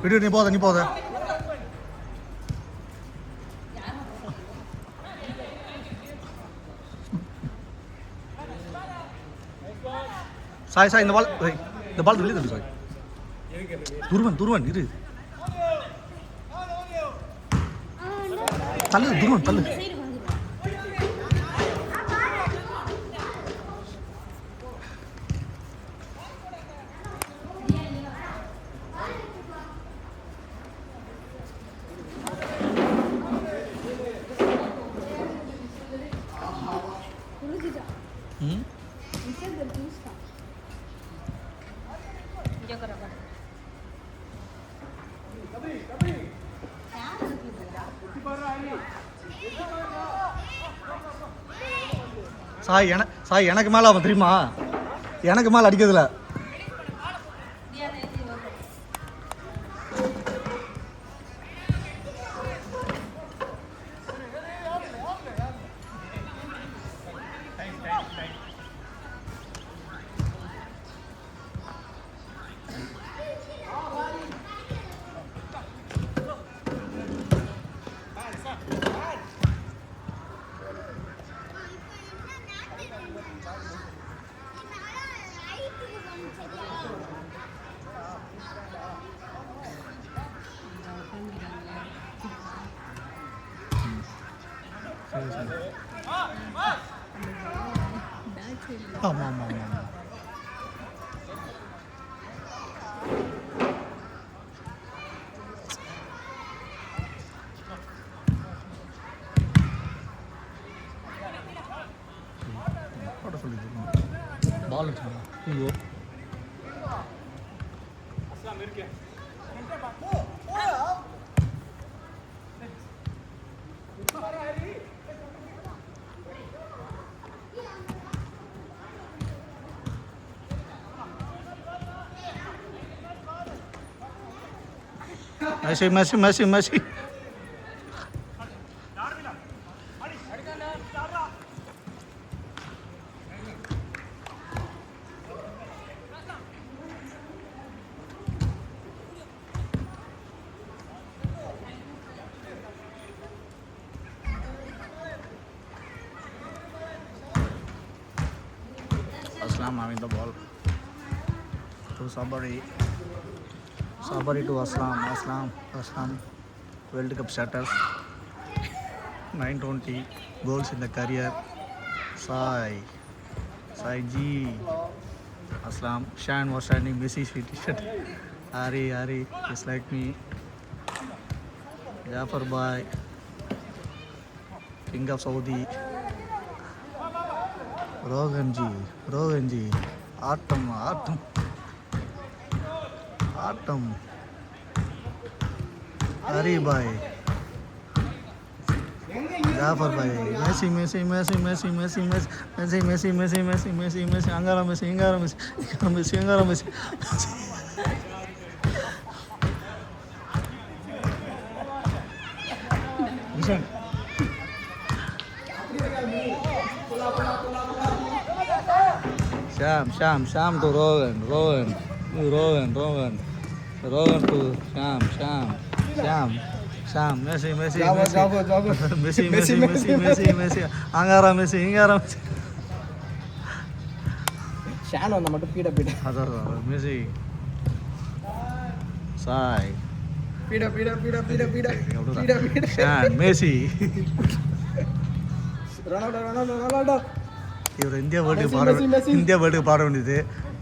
விடு நீ போத சாய் இந்த பால் வெளியே தள்ளு சாய். துருவன் இரு தள்ளு. சாய் எனக்கு மேலே அவன் தெரியுமா, எனக்கு மேலே அடிக்கிறதுல ஆமாம் பால் ஐயோ Messi. Aslam having the ball to Sabari to Aslam World Cup status 920 goals in the career. Sai G Aslam Shan was standing Messi's feet t-shirt. Ari is like me. Jafar Bhai King of Saudi. Rogan G Atom Ari Bhai Jafar Bhai Messi Angara Messi listen Sham to Rogan to Sham Messi Angara Messi Shan on the matter pida Messi Sai pida Shan Messi Ronaldo இவர் India world பாட வேண்டியது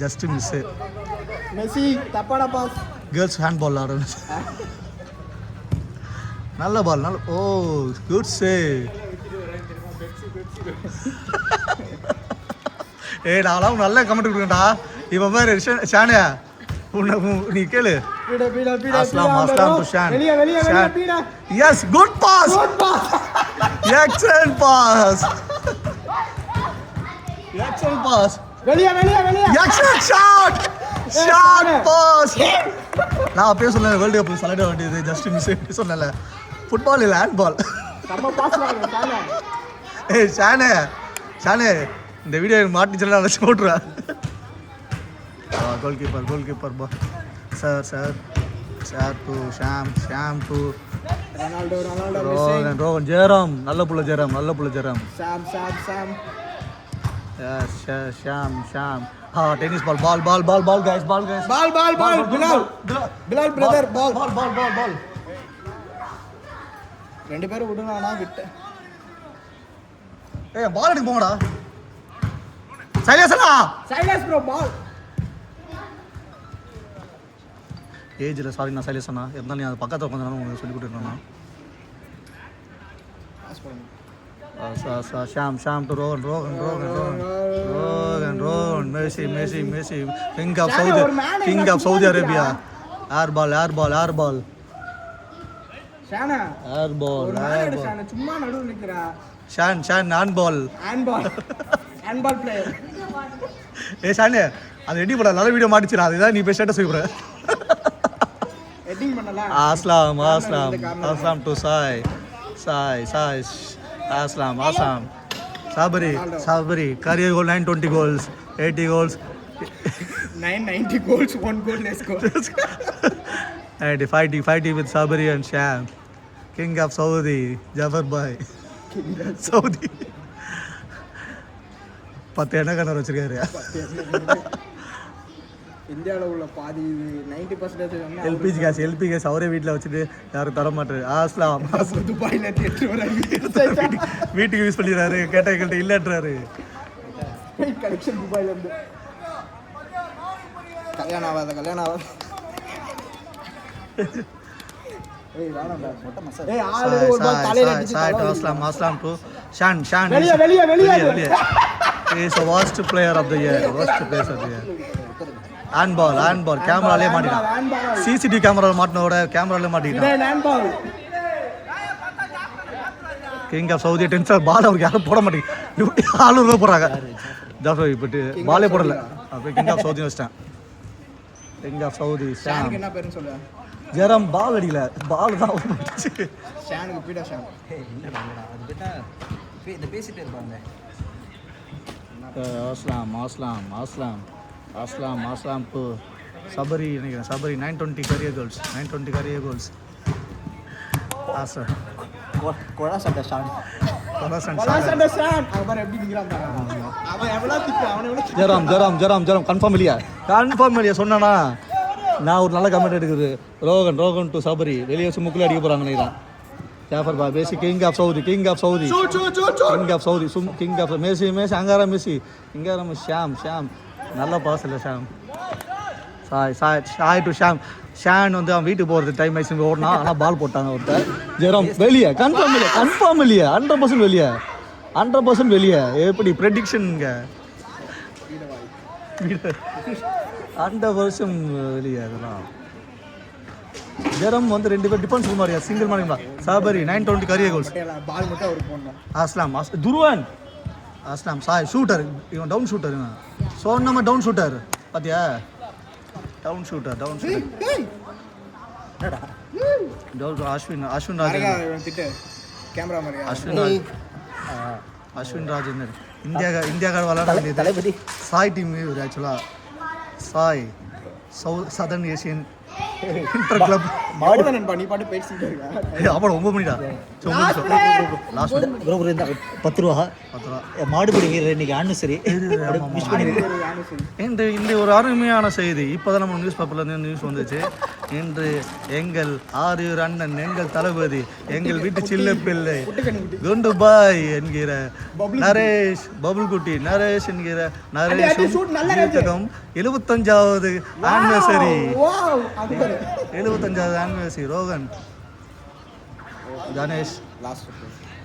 just miss. Messi தப்பான pass girls hand பால் ஆடணும். நல்ல பால் ஓ good save. நான்லாம் நல்ல comment கொடுக்கண்டா இவன் மாதிரி ஷானியா நீ கேளு. Aslam to Shan. Yes good pass excellent pass வெளிய எக்ஸலென்ட் ஷாட் பாஸ். நான் அப்பயே சொன்னேன் வேர்ல்டு கப் செலக்ட் வேண்டியது ஜஸ்ட் மிஸ் சொன்னல. ஃபுட்பால் இல்லை ஹேண்ட் பால். ஷானே இந்த வீடியோ மாட்டிச்சுன்னா நினச்சி போட்டுருவேன். Goal keeper sir to Sham to Ronaldo Rohan Jerome நல்ல புள்ள Jerome Sam Sham tennis ball guys ball Bilal brother ball ரெண்டு பேரும் விடுங்கண்ணா விட்டு ஏய் பால் எடுக்க போங்கடா சைலஸ் ப்ரோ பால் ஏஜில் சாரி நான் சைலஸ் அண்ணா இருந்தாலும் நீ அது பக்கத்தில் உட்காந்து உங்களுக்கு சொல்லி கொடுத்துருந்தேண்ணா Sham to Rohan Messi king of Saudi Arabia air ball ஷானா ஏர் பால் ஷானா சும்மா நடுவுல நிக்கிறா ஷான் ஹேண்ட் பால் பிளேயர் ஷானே அது ரெடி பண்ண நல்ல வீடியோ மாட்டிச்சுடா அதுதான் நீ போய் ஸ்டேட்டஸ் வைக்கிற எடிட்டிங் பண்ணல Aslam to Sai Aslam Sabri career goal 920 goals 80 goals 990 goals 1 goal less goal and fighting with Sabri and Sham king of Saudi Jafar Bhai Saudi 10 என்ன கணவர் வச்சிருக்காரு இந்தியாவில் உள்ள பாதி 90% எல்பி கேஸ் அவரே வீட்டில் வச்சுட்டு யாரும் தர மாட்டாரு ஆஸ்லாம் துபாயில் வீட்டுக்கு யூஸ் பண்ணிடுறாரு கேட்ட இல்லைன்றாரு கலெக்ஷன் துபாயில இருந்து கல்யாணம் ஆகாத Aslam to Shan வெளியே he is the worst player of the year handball கேமராலே மாட்டிட்டான் சிசிடிவி கேமரால மாட்டினோட கேமராலே மாட்டிட்டான் கிங் ஆஃப் சவுதி டென்சர் பால் அவருக்கு யாரும் போட மாட்டேங்குது ஆளு போடுறாங்க ஜாஃபர் பட் பாலே போடல அப்படியே கிங் ஆஃப் சவுதி வச்சிட்டேன் கிங் ஆஃப் சவுதி ஷாம் என்ன பேருன்னு சொல்ல ஜெரம் பால் அடிக்கல பால் தான் வந்துச்சு ஷானுக்கு பீடா ஷான் அது பேட்டா இந்த பேசிட்டே இருப்பாங்க Aslam to Sabri நினைக்கிறேன் Sabri 920 career goals கோலா சண்டை ஷான் ஷான் அவர் எப்படி நிக்கிறான் பாருங்க அவன் எவ்வளவு திக்கு அவனை எவ்வளவு ஜெரம் கன்ஃபார்ம் இல்லையா சொன்னானா நான் ஒரு நல்ல கமெண்ட் எடுக்குது ரோகன் டு சபரி வெளியே வச்சு முக்கில் அடிக்க போகிறாங்க நினைக்கிறேன் ஜாஃபர் பா பேசி king of Saudi king of Messi அங்காரம் மெஸ்ஸி இங்காரம் ஷாம் நல்ல பாஸ் இல்லை ஷாம் சாய் டு ஷான் வந்து அவன் வீட்டுக்கு போகிறது டைம் ஆயிடுச்சு ஓடினா ஆனால் பால் போட்டாங்க ஒருத்தர் ஜெரம் வெளியே கன்ஃபார்ம் இல்லையா 100% வெளியே எப்படி ப்ரெடிக்ஷனுங்க 100% வெளியே அதெல்லாம் ஜெரம் வந்து 2 பேர் டிஃபென்ஸ் மாதிரியா சிங்கிள் மார்க்கிங்களா சாபரி 920 career goals பால் மட்டும் அவருக்கு போடணும் அஸ்லாம் துருவன் அஸ்லாம் சாய் ஷூட்டர் இவன் டவுன் ஷூட்டர் இவன் சொன்னமா டவுன் ஷூட்டர் பாத்தியா டவுன் ஷூட்டர் என்னடா அஸ்வின் ராஜேந்தர் திட்டு கேமரா மாதிரி அஸ்வின் ராஜேந்தர் இந்தியாக்கார விளையாட தளபதி சாய் டீம் இவர் ஆக்சுவலாக Sai southern Asian inter club மாடு நண்பா நீ பாட்டு பேசிட்டு இருக்க அப்புறம் 9 மணிடா லாஸ்ட் ப்ரோ 10 ரூபா மாடுபிடி வீரர் இன்னைக்கு ஆனிவர்சரி மிஸ் இன்று ஒரு அருமையான செய்தி இப்போதான் நம்ம நியூஸ் பேப்பர்ல நியூஸ் வந்துச்சு இன்று எங்கள் 6 அண்ணன் எங்கள் தளபதி எங்கள் வீட்டு சில்ல பிள்ளை குண்டு பாய் என்கிற நரேஷ் பபுள் குட்டி நரேஷ் என்கிற நரேஷ் 75வது ஆனிவர்சரி 75வது ஆனிவர்சரி ரோகன் கணேஷ்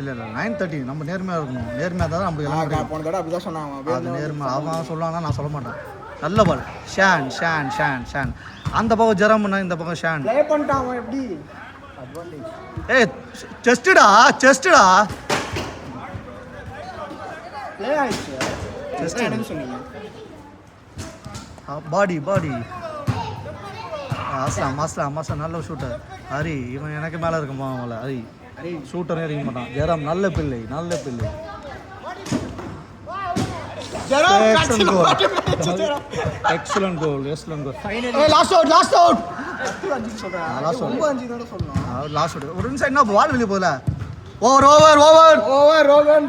இல்லை 9:30 நம்ம நேர்மையாக இருக்கணும் நேர்மையாக தான் நமக்கு எல்லாம் போன தடவை அப்படிதான் சொன்னாங்க அது நேர்மை அவன் சொல்லுவாங்கன்னா நான் சொல்ல மாட்டேன் நல்ல பால் ஷான் அந்த பக்கம் ஜெரம்னா இந்த பக்கம் ஷான் ப்ளே பண்ணிட்டான் அவன் எப்படி அட்வான்டேஜ் ஏய் செஸ்டா ப்ளே ஆயிடுச்சு செஸ்ட் என்னன்னு சொன்னீங்க பாடி அஸ்லாம் நல்ல ஷூட்டர் ஹரி இவன் எனக்கு மேலே இருக்குமா அவங்கள ஹரி ஷூட்டரே இருக்க மாட்டான் ஜெரம் நல்ல பிள்ளை zero Excellent goal. Zero excellent கோல் last out last out last out 5 இதோட சொல்லலாம் லாஸ்ட் அவுட் ஒரு நிமிஷம் என்ன பால் வெளியே போகல over over over over Rohan